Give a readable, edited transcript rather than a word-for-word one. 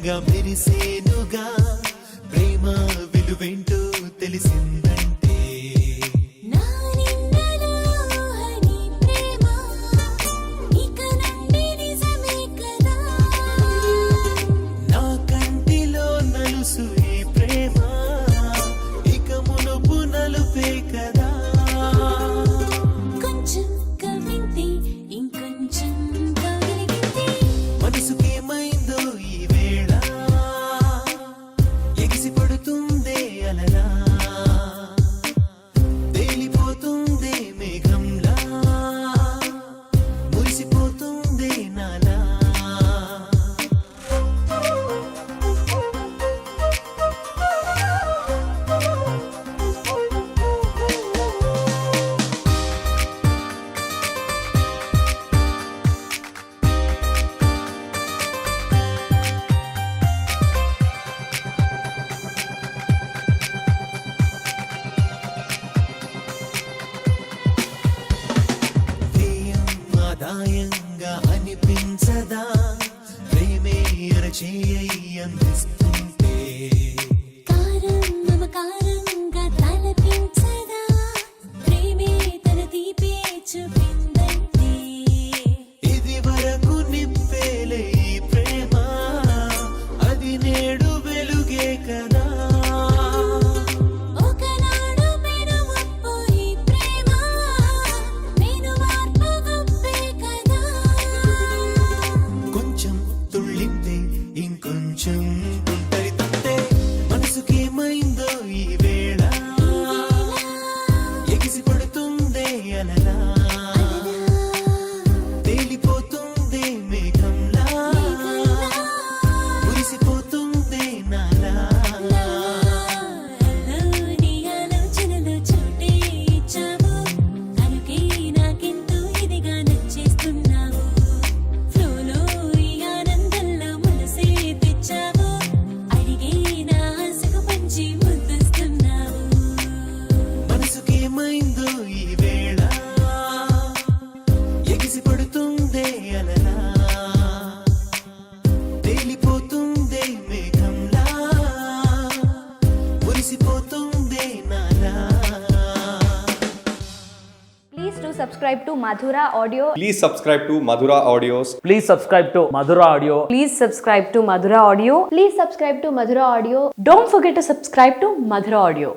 దివ్యంగా మెరిసేనుగా ప్రేమ విలువేంటో తెలిసిందంటే నా నిన్నలో హని ప్రేమ ఇక నుండి నిజమే కదా నా కంటిలో నలుసు ఈ ప్రేమ ఇక మునుపు నలుపే కదా కొంచెం కవింది ఇంకొంచెం కవిలిగింది మనసుకేమైందో ఈ వేళ ఎగిసి పడుతుందే అలలా తేలిపోతుందే మేఘంలా మురిసిపోతుందే నాలా వ్యయం ఆదాయంగా అనిపించదా ప్రేమే అరచేయి అందిస్తుంటే కారం మమకారంగా తలపించదా ప్రేమే తన తీపే చూపిందంటే ఇది వరకు నిప్పేలే ఈ ప్రేమ అది నేడు వెలుగే కదా ఒకనాడు మెరువప్పు ఈ ప్రేమ మెరువార్పు గొప్పే కదా కొంచెం తుళ్ళింతే ఇంకొంచెం తుంటరితంతే మనసుకేమైందో ఈ వేళ ఎగిసి పడుతుందే అలలా తేలిపోతుందే మేఘంలా మురిసిపోతుందే నాలా నీ ఆలోచనలో చోటే ఇచ్చావు కనుకే నాకెంతో ఇదిగా నచ్చేస్తున్నావు ఫ్లోలో ఈ ఆనందంలో మనసే తెచ్చావు అడిగే నా ఆశకు పంచి ముద్దిస్తున్నావు మనసుకేమైందో ఈ వేళ ఎగిసి పడుతుందే అలలా తేలిపోతుందే మేఘంలా మురిసిపోతుందే నాలా Please do subscribe to Madhura Audio. Please subscribe to Madhura Audios. Please subscribe to Madhura Audio. Please subscribe to Madhura Audio. Please subscribe to Madhura Audio. Don't forget to subscribe to Madhura Audio.